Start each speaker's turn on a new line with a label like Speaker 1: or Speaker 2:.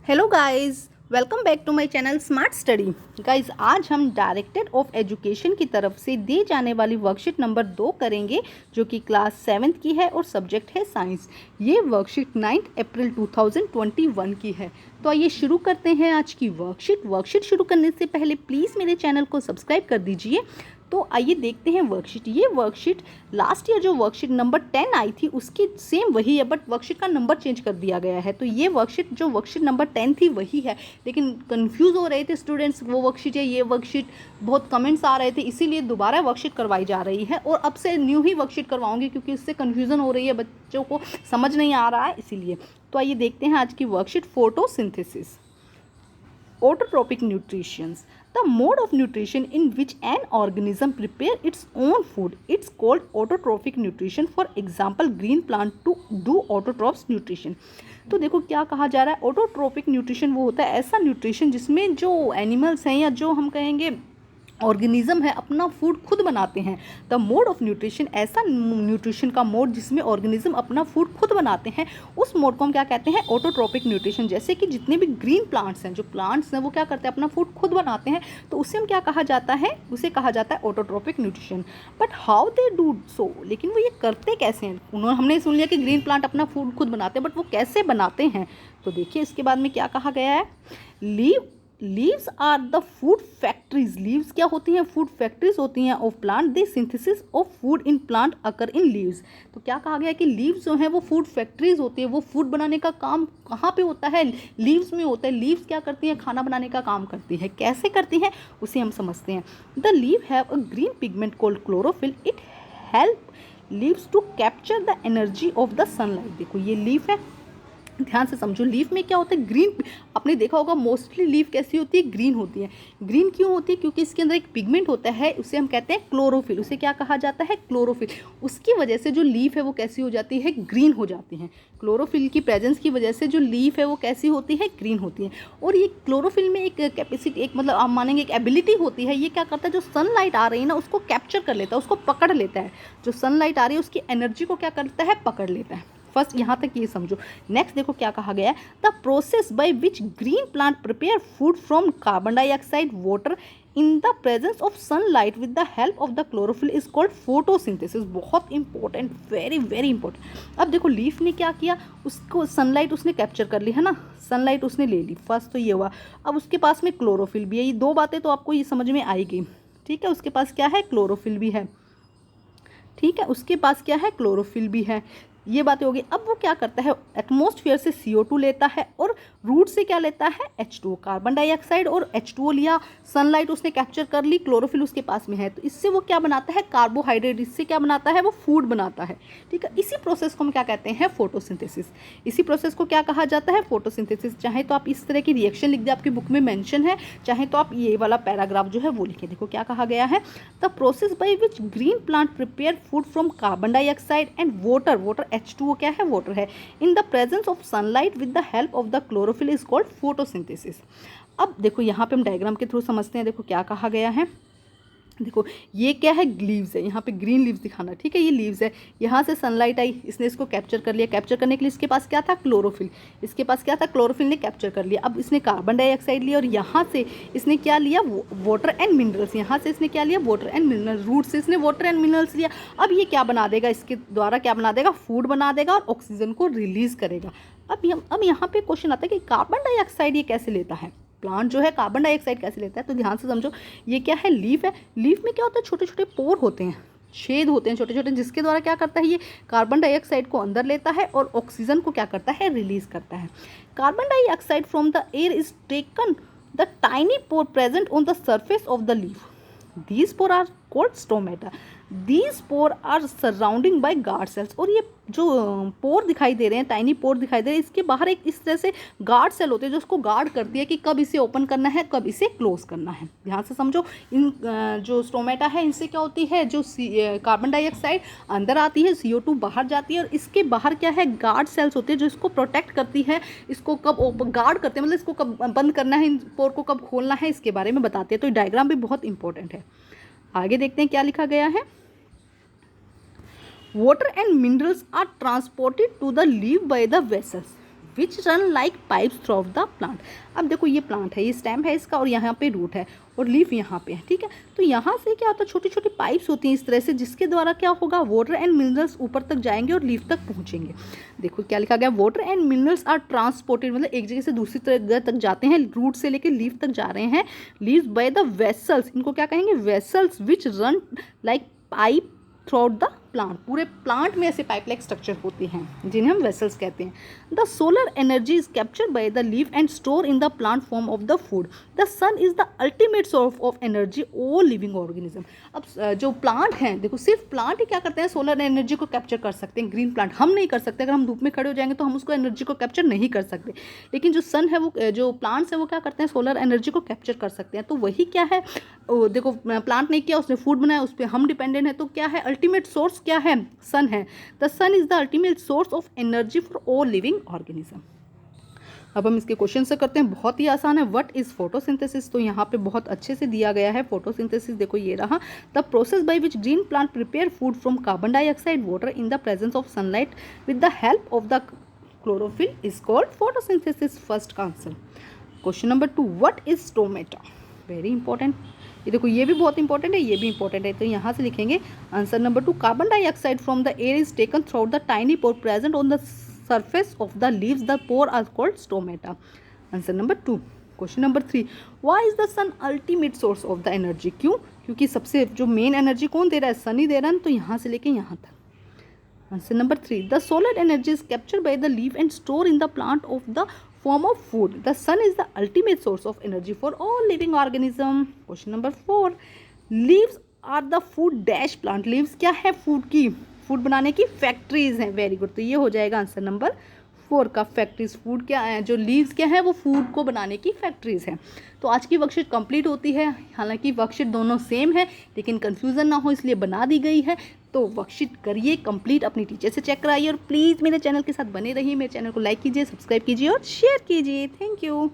Speaker 1: Hello guys, welcome back to my channel smart study. Guys, आज हम directorate of education की तरफ से दी जाने वाली वर्कशीट नंबर 2 करेंगे, जो कि क्लास 7th की है और सब्जेक्ट है साइंस। ये वर्कशीट 9 अप्रैल 2021 की है। तो आइए शुरू करते हैं आज की वर्कशीट शुरू करने से पहले प्लीज़ मेरे चैनल को सब्सक्राइब कर दीजिए। तो आइए देखते हैं वर्कशीट। ये वर्कशीट लास्ट ईयर जो वर्कशीट नंबर 10 आई थी उसकी सेम वही है, बट वर्कशीट का नंबर चेंज कर दिया गया है। तो ये वर्कशीट जो वर्कशीट नंबर 10 थी वही है, लेकिन कंफ्यूज हो रहे थे स्टूडेंट्स, वो वर्कशीट है ये वर्कशीट, बहुत कमेंट्स आ रहे थे, इसीलिए दोबारा वर्कशीट करवाई जा रही है। और अब से न्यू ही वर्कशीट करवाऊंगी क्योंकि इससे कन्फ्यूज़न हो रही है, बच्चों को समझ नहीं आ रहा है इसीलिए। तो आइए देखते हैं आज की worksheet. Photosynthesis, autotrophic nutrition, the mode of nutrition in which an organism prepare its own food, it's called autotrophic nutrition. For example, green plant to do autotrophs nutrition. तो देखो क्या कहा जा रहा है, ऑटोट्रोपिक न्यूट्रिशन वो होता है ऐसा न्यूट्रिशन जिसमें जो एनिमल्स हैं या जो हम कहेंगे ऑर्गेनिज्म है अपना फूड खुद बनाते हैं। द मोड ऑफ न्यूट्रिशन, ऐसा न्यूट्रिशन का मोड जिसमें ऑर्गेनिज्म अपना फूड खुद बनाते हैं, उस मोड को हम क्या कहते हैं, ऑटोट्रोपिक न्यूट्रिशन। जैसे कि जितने भी ग्रीन प्लांट्स हैं, जो प्लांट्स हैं वो क्या करते हैं, अपना फूड खुद बनाते हैं, तो उसे हम क्या कहा जाता है, उसे कहा जाता है autotrophic nutrition. But how they do so, लेकिन वो ये करते कैसे हैं। हमने सुन लिया कि ग्रीन प्लांट अपना फूड खुद बनाते हैं, बट वो कैसे बनाते हैं। तो देखिए इसके बाद में क्या कहा गया है, leaves are the food factories. Leaves क्या होती हैं, फूड फैक्ट्रीज होती हैं of plant. The synthesis of food in plant occur in leaves. तो क्या कहा गया है कि लीव्स जो है वो फूड फैक्ट्रीज होती है, वो फूड बनाने का काम कहाँ पे होता है, लीव्स में होता है। लीव्स क्या करती हैं, खाना बनाने का काम करती है। कैसे करती हैं उसे हम समझते हैं। The leave have a green pigment called chlorophyll, it help leaves to capture the energy of the sunlight. देखो ये लीफ है, ध्यान से समझो। लीफ में क्या होता है, ग्रीन। आपने देखा होगा मोस्टली लीफ कैसी होती है, ग्रीन होती है। ग्रीन क्यों होती है, क्योंकि इसके अंदर एक पिगमेंट होता है, उसे हम कहते हैं क्लोरोफिल। उसे क्या कहा जाता है, क्लोरोफिल। उसकी वजह से जो लीफ है वो कैसी हो जाती है, ग्रीन हो जाती है। क्लोरोफिल की प्रेजेंस की वजह से जो लीफ है वो कैसी होती है, ग्रीन होती है। और ये क्लोरोफिल में एक कैपेसिटी, एक मतलब आप मानेंगे एक एबिलिटी होती है। ये क्या करता है, जो सनलाइट आ रही है ना उसको कैप्चर कर लेता है, उसको पकड़ लेता है। जो सनलाइट आ रही है उसकी एनर्जी को क्या करता है, पकड़ लेता है। फर्स्ट यहाँ तक ये समझो। नेक्स्ट देखो क्या कहा गया है, the process by which green plant prepare food from carbon dioxide water in the presence of sunlight with the help of the chlorophyll is called photosynthesis. बहुत इंपॉर्टेंट, वेरी वेरी इंपॉर्टेंट। अब देखो leaf ने क्या किया, उसको sunlight उसने capture कर ली है ना, सनलाइट उसने ले ली। फर्स्ट तो ये हुआ। अब उसके पास में क्लोरोफिल भी है। ये दो बातें तो आपको ये समझ में आएगी, ठीक है। उसके पास क्या है, क्लोरोफिल भी है, ठीक है। उसके पास क्या है, क्लोरोफिल भी है। ये बातें होगी। अब वो क्या करता है, एटमॉस्फेयर से CO2 लेता है और रूट से क्या लेता है, H2O, कार्बन डाइऑक्साइड और H2O लिया। सनलाइट उसने कैप्चर कर ली, क्लोरोफिल उसके पास में है, तो इससे वो क्या बनाता है, कार्बोहाइड्रेट। इससे क्या बनाता है, वो फूड बनाता है, ठीक है। इसी प्रोसेस को हम क्या कहते हैं, फोटोसिंथेसिस। इसी प्रोसेस को क्या कहा जाता है, फोटोसिंथेसिस। चाहे तो आप इस तरह की रिएक्शन लिख दें, आपकी बुक में मेंशन है, चाहे तो आप ये वाला पैराग्राफ जो है वो लिखें। देखो क्या कहा गया है, the process by which green plant prepare food from carbon dioxide and water, H2O क्या है, वाटर है, इन the presence of sunlight with the help of the chlorophyll is called photosynthesis. अब देखो यहाँ पे हम डायग्राम के थ्रू समझते हैं। देखो क्या कहा गया है, देखो ये क्या है, लीव्स है, यहाँ पे ग्रीन लीव्स दिखाना, ठीक है। ये लीव्स है, यहाँ से सनलाइट आई, इसने इसको कैप्चर कर लिया। कैप्चर करने के लिए इसके पास क्या था, क्लोरोफिल। इसके पास क्या था, क्लोरोफिल ने कैप्चर कर लिया। अब इसने कार्बन डाइऑक्साइड लिया और यहाँ से इसने क्या लिया, वाटर एंड मिनरल्स। यहाँ से इसने क्या लिया, वाटर एंड मिनरल्स। रूट से इसने वाटर एंड मिनरल्स लिया। अब ये क्या बना देगा, इसके द्वारा क्या बना देगा, फूड बना देगा और ऑक्सीजन को रिलीज करेगा। अब यहाँ पे क्वेश्चन आता है कि कार्बन डाइऑक्साइड ये कैसे लेता है, प्लांट जो है कार्बन डाइऑक्साइड कैसे लेता है। तो ध्यान से समझो, ये क्या है, लीफ है। लीफ में क्या होता है, छोटे छोटे पोर होते हैं, छेद होते हैं छोटे छोटे, जिसके द्वारा क्या करता है, ये कार्बन डाइऑक्साइड को अंदर लेता है और ऑक्सीजन को क्या करता है, रिलीज करता है। Carbon dioxide from the air is taken the tiny pore present on the surface of the leaf. These pore are called stomata. These pore are surrounding by guard cells. और ये जो पोर दिखाई दे रहे हैं, टाइनी पोर दिखाई दे रहे हैं, इसके बाहर एक इस तरह से गार्ड सेल होते हैं जो उसको गार्ड करती है कि कब इसे ओपन करना है, कब इसे क्लोज करना है। ध्यान से समझो। इन जो स्टोमेटा है इनसे क्या होती है, जो कार्बन डाइऑक्साइड अंदर आती है, CO2 बाहर जाती है, और इसके बाहर क्या है, गार्ड सेल्स होती है जो इसको प्रोटेक्ट करती है। इसको कब गार्ड करते हैं, मतलब इसको कब बंद करना है, इन पोर को कब खोलना है, इसके बारे में बताते हैं। तो डायग्राम भी बहुत इंपॉर्टेंट है। आगे देखते हैं क्या लिखा गया है। Water and minerals are transported to the leaf by the vessels. Which run like pipes through out the plant. अब देखो ये प्लांट है, ये स्टेम है इसका और यहाँ पे रूट है और लीफ यहाँ पे है, ठीक है। तो यहाँ से क्या होता है, छोटी छोटी पाइप्स होती हैं इस तरह से, जिसके द्वारा क्या होगा, वाटर एंड मिनरल्स ऊपर तक जाएंगे और लीफ तक पहुँचेंगे। देखो क्या लिखा गया, water and minerals are transported, मतलब एक जगह से दूसरी जगह तक जाते हैं, रूट से लेकर लीफ तक जा रहे हैं, लीव्स बाय द वेसल्स, इनको क्या कहेंगे, vessels which run like pipe through out the plant. पूरे प्लांट में ऐसे पाइप लाइक स्ट्रक्चर होते हैं जिन्हें हम वेसल्स कहते हैं। The solar energy is captured by the leaf and store in the plant form of the food. The sun is the ultimate source of energy all living organism. अब जो plant हैं, देखो सिर्फ प्लांट ही क्या करते हैं, सोलर एनर्जी को capture कर सकते हैं। ग्रीन प्लांट हम नहीं कर सकते, अगर हम धूप में खड़े हो जाएंगे तो हम उसको एनर्जी को कैप्चर नहीं कर सकते, लेकिन जो सन है, वो जो प्लांट्स है वो क्या करते हैं, सोलर एनर्जी को कैप्चर कर सकते हैं। तो वही क्या है, देखो प्लांट ने किया, उसने फूड बनाया, उस पर हम डिपेंडेंट है, तो क्या है, अल्टीमेट सोर्स क्या है, सन है। The sun is the ultimate source of energy for all living organism. अब हम इसके क्वेश्चन से करते हैं, बहुत ही आसान है। व्हाट इज फोटोसिंथेसिस, तो यहाँ पे बहुत अच्छे से दिया गया है फोटोसिंथेसिस। देखो ये रहा, the process by which green plant prepare food from carbon dioxide water in the presence of sunlight with the help of the chlorophyll is called photosynthesis. First का answer. Question number 2, what is stomata, very important. ये देखो ये भी बहुत important है, ये भी important है, तो यहाँ से लिखेंगे answer number 2, carbon dioxide from the air is taken through out the tiny pore present on the surface of the leaves, the pore are called stomata. Answer number 2. Question number 3, why is the sun ultimate source of the energy? क्यों? क्योंकि सबसे जो main energy कौन दे रहा है, सन ही दे रहा है, तो यहाँ से लेके यहाँ तक। Answer number 3, the solar energy is captured by the leaf and stored in the plant of the form of food. The sun is the ultimate source of energy for all living organism. Question number 4, leaves are the food dash plant. Leaves क्या है, food की, food बनाने की factories हैं। Very good, तो ये हो जाएगा आंसर नंबर 4 का, फैक्ट्रीज। फूड क्या है, जो लीव्स क्या है, वो फूड को बनाने की फैक्ट्रीज हैं। तो आज की वर्कशीट कंप्लीट होती है। हालांकि वर्कशीट दोनों सेम है, लेकिन कंफ्यूजन ना हो इसलिए बना दी गई है। तो वर्कशीट करिए कंप्लीट, अपनी टीचर से चेक कराइए और प्लीज़ मेरे चैनल के साथ बने रहिए। मेरे चैनल को लाइक कीजिए, सब्सक्राइब कीजिए और शेयर कीजिए। Thank you.